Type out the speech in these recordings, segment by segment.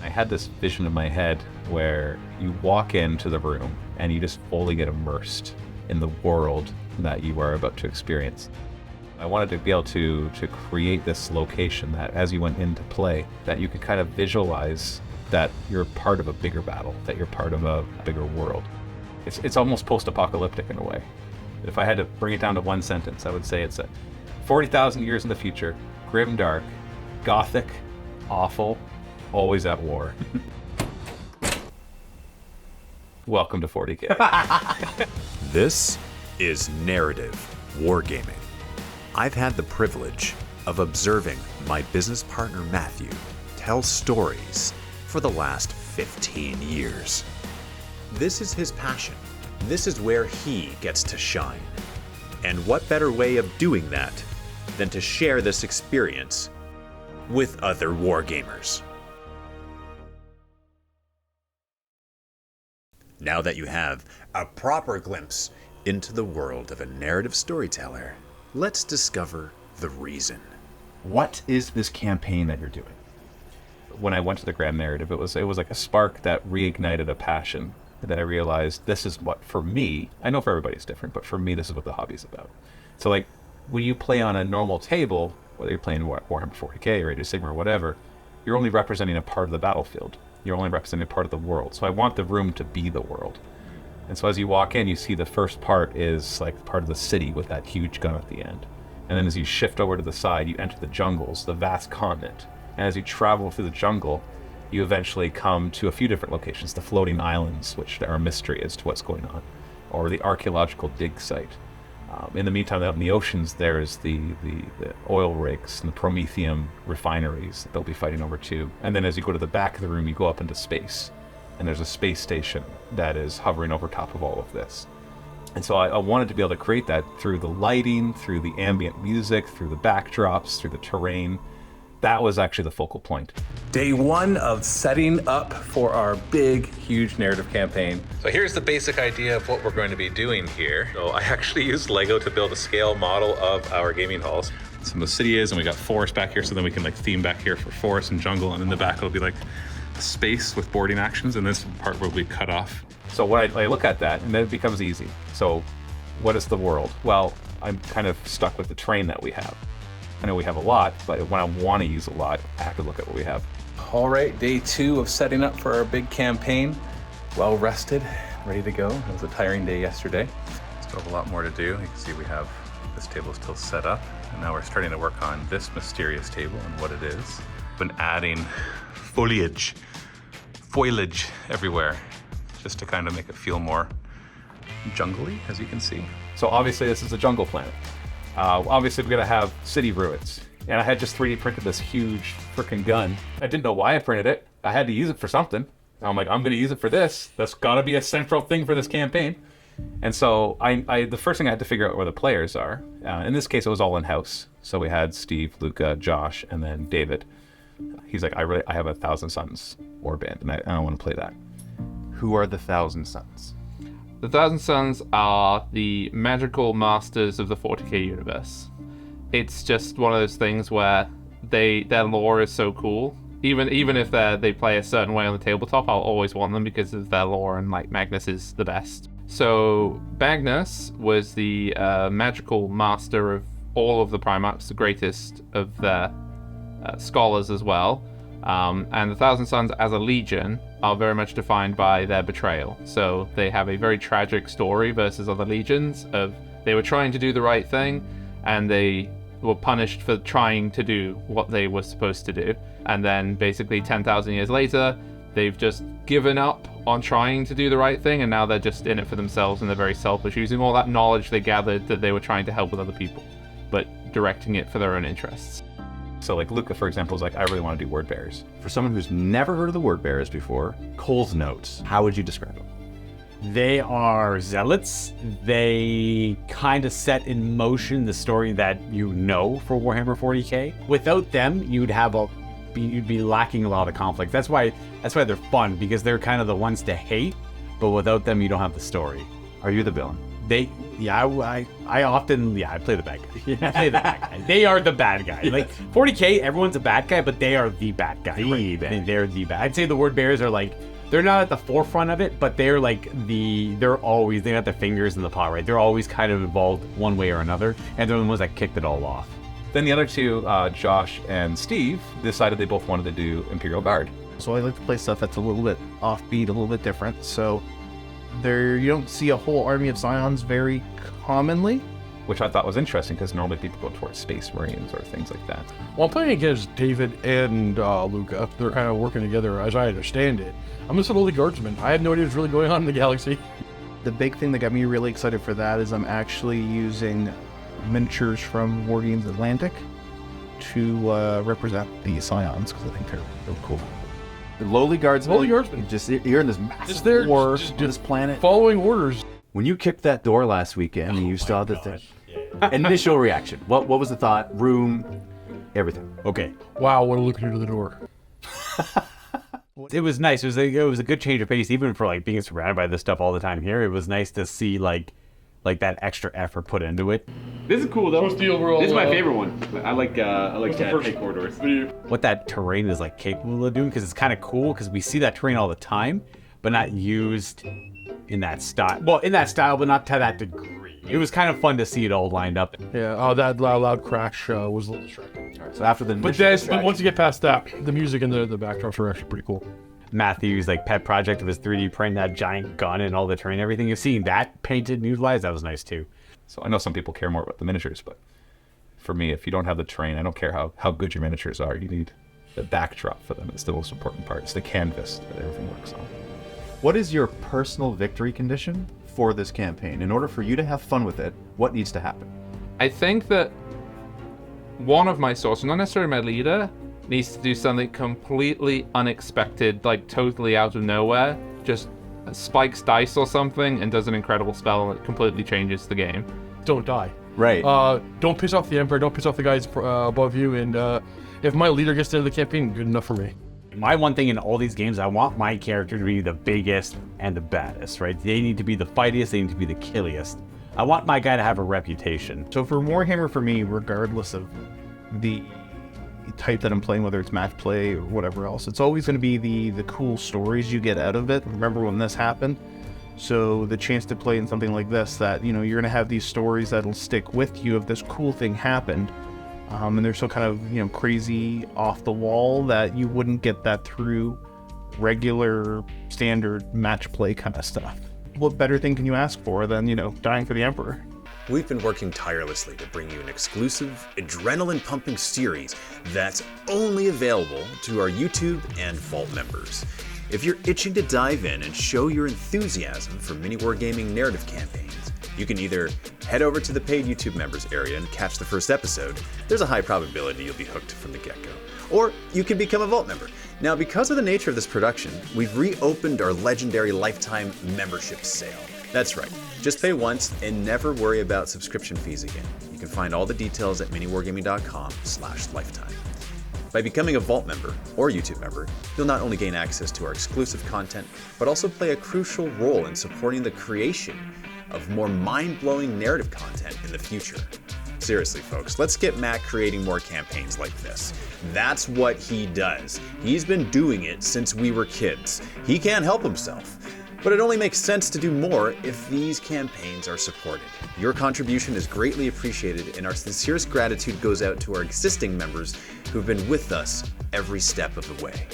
I had this vision in my head where you walk into the room and you just fully get immersed in the world that you are about to experience. I wanted to be able to create this location that as you went into play, that you could kind of visualize that you're part of a bigger battle, that you're part of a bigger world. It's almost post-apocalyptic in a way. If I had to bring it down to one sentence, I would say it's 40,000 years in the future, grim dark, gothic, awful, always at war. Welcome to 40K. This is narrative wargaming. I've had the privilege of observing my business partner Matthew tell stories for the last 15 years. This is his passion. This is where he gets to shine. And what better way of doing that than to share this experience with other wargamers? Now that you have a proper glimpse into the world of a narrative storyteller, let's discover the reason. What is this campaign that you're doing? When I went to the Grand Narrative, it was like a spark that reignited a passion that I realized this is what, for me, I know for everybody it's different, but for me, this is what the hobby's about. So like, when you play on a normal table, whether you're playing Warhammer 40K or Age of Sigmar or whatever, you're only representing a part of the battlefield. You're only representing a part of the world. So I want the room to be the world. And so as you walk in, you see the first part is like part of the city with that huge gun at the end. And then as you shift over to the side, you enter the jungles, the vast continent. And as you travel through the jungle, you eventually come to a few different locations, the floating islands, which are a mystery as to what's going on, or the archaeological dig site. In the meantime, out in the oceans, there's the oil rigs and the Prometheum refineries that they'll be fighting over too. And then as you go to the back of the room, you go up into space. And there's a space station that is hovering over top of all of this. And so I wanted to be able to create that through the lighting, through the ambient music, through the backdrops, through the terrain. That was actually the focal point. Day one of setting up for our big, huge narrative campaign. So here's the basic idea of what we're going to be doing here. So I actually used Lego to build a scale model of our gaming halls. Some of the city is, and we got forest back here, so then we can like theme back here for forest and jungle, and in the back it'll be like space with boarding actions, and this part will be cut off. So when I look at that, and then it becomes easy. So what is the world? Well, I'm kind of stuck with the terrain that we have. I know we have a lot, but when I want to use a lot, I have to look at what we have. All right, day two of setting up for our big campaign. Well rested, ready to go. It was a tiring day yesterday. Still have a lot more to do. You can see we have this table still set up, and now we're starting to work on this mysterious table and what it is. Been adding foliage everywhere, just to kind of make it feel more jungly, as you can see. So obviously this is a jungle planet. Obviously we're gonna have city ruins. And I had just 3D printed this huge freaking gun. I didn't know why I printed it. I had to use it for something. I'm like, I'm gonna use it for this. That's gotta be a central thing for this campaign. And so the first thing I had to figure out where the players are. In this case, it was all in-house. So we had Steve, Luca, Josh, and then David. He's like, I have a Thousand Suns warband, and I don't want to play that. Who are the Thousand Suns? The Thousand Suns are the magical masters of the 40K universe. It's just one of those things where their lore is so cool. Even if they play a certain way on the tabletop, I'll always want them because of their lore, and like Magnus is the best. So Magnus was the magical master of all of the Primarchs, the greatest of their scholars as well. And the Thousand Suns as a legion are very much defined by their betrayal. So they have a very tragic story versus other legions of they were trying to do the right thing and they were punished for trying to do what they were supposed to do. And then basically 10,000 years later, they've just given up on trying to do the right thing, and now they're just in it for themselves and they're very selfish, using all that knowledge they gathered that they were trying to help with other people, but directing it for their own interests. So like Luca, for example, is like, I really want to do word bearers. For someone who's never heard of the word bearers before, Cole's Notes, how would you describe them? They are zealots. They kind of set in motion the story that you know for Warhammer 40K. Without them, you'd be lacking a lot of conflict. That's why they're fun, because they're kind of the ones to hate, but without them, you don't have the story. Are you the villain? I play the bad guy. I play the bad guy. They are the bad guy. Like 40K, everyone's a bad guy, but they are the bad guy. They're the bad. I'd say the word bears are like, they're not at the forefront of it, but they're like they got their fingers in the pot, right? They're always kind of involved one way or another, and they're the ones that kicked it all off. Then the other two, Josh and Steve, decided they both wanted to do Imperial Guard. So I like to play stuff that's a little bit offbeat, a little bit different. So you don't see a whole army of Scions very commonly. Which I thought was interesting because normally people go towards Space Marines or things like that. Well, I'm playing against David and Luca. They're kind of working together as I understand it. I'm just a lowly guardsman. I had no idea what's really going on in the galaxy. The big thing that got me really excited for that is I'm actually using miniatures from Wargames Atlantic to represent the Scions because I think they're real cool. The lowly guardsman. Lowly guardsman. You're in this massive Just there, war just on this planet. Following orders. When you kicked that door last weekend and you saw the thing, initial reaction. What was the thought? Room, everything. Okay. Wow, what a look through the door. It was nice. It was a good change of pace, even for like being surrounded by this stuff all the time here. It was nice to see like that extra effort put into it. This is cool though. What's the overall, This is my favorite one. I like take corridors. What that terrain is like capable of doing, because it's kind of cool because we see that terrain all the time, but not used in that style. Well, in that style, but not to that degree. It was kind of fun to see it all lined up. Yeah, that loud crash was a little distracting. So after the But once you get past that, the music and the backdrops are actually pretty cool. Matthew's like pet project of his 3D print, that giant gun and all the terrain, everything. You've seen that painted and utilized. That was nice too. So I know some people care more about the miniatures, but for me, if you don't have the terrain, I don't care how good your miniatures are. You need the backdrop for them. It's the most important part. It's the canvas that everything works on. What is your personal victory condition for this campaign? In order for you to have fun with it, what needs to happen? I think that one of my sources, not necessarily my leader, needs to do something completely unexpected, like totally out of nowhere. Just spikes dice or something and does an incredible spell that completely changes the game. Don't die. Right. Don't piss off the Emperor. Don't piss off the guys above you. And if my leader gets into the campaign, good enough for me. My one thing in all these games, I want my character to be the biggest and the baddest, right? They need to be the fightiest, they need to be the killiest. I want my guy to have a reputation. So for Warhammer, for me, regardless of the type that I'm playing, whether it's match play or whatever else, it's always going to be the cool stories you get out of it. Remember when this happened? So the chance to play in something like this, that you're going to have these stories that'll stick with you of this cool thing happened. And they're so kind of, crazy off the wall that you wouldn't get that through regular standard match play kind of stuff. What better thing can you ask for than, dying for the Emperor? We've been working tirelessly to bring you an exclusive, adrenaline-pumping series that's only available to our YouTube and Vault members. If you're itching to dive in and show your enthusiasm for MiniWarGaming narrative campaigns, you can either head over to the paid YouTube members area and catch the first episode. There's a high probability you'll be hooked from the get-go. Or you can become a Vault member. Now, because of the nature of this production, we've reopened our legendary lifetime membership sale. That's right. Just pay once and never worry about subscription fees again. You can find all the details at miniwargaming.com/lifetime. By becoming a Vault member or YouTube member, you'll not only gain access to our exclusive content, but also play a crucial role in supporting the creation of more mind-blowing narrative content in the future. Seriously, folks, let's get Matt creating more campaigns like this. That's what he does. He's been doing it since we were kids. He can't help himself. But it only makes sense to do more if these campaigns are supported. Your contribution is greatly appreciated, and our sincerest gratitude goes out to our existing members who've been with us every step of the way.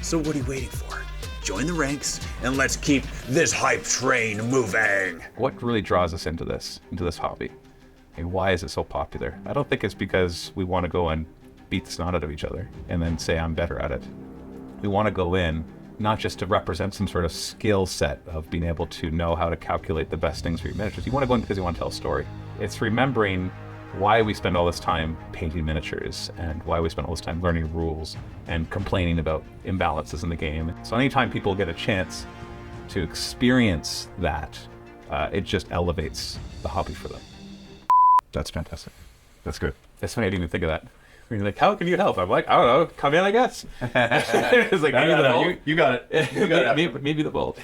So what are you waiting for? Join the ranks, and let's keep this hype train moving. What really draws us into this hobby? And why is it so popular? I don't think it's because we want to go and beat the snot out of each other and then say I'm better at it. We want to go in not just to represent some sort of skill set of being able to know how to calculate the best things for your miniatures. You want to go in because you want to tell a story. It's remembering why we spend all this time painting miniatures and why we spend all this time learning rules and complaining about imbalances in the game. So anytime people get a chance to experience that, it just elevates the hobby for them. That's fantastic. That's good. That's funny, I didn't even think of that. You're like, how can you help? I'm like, I don't know, come in, I guess. It's like, maybe the bolt. You got it. You got it. Maybe the bolt.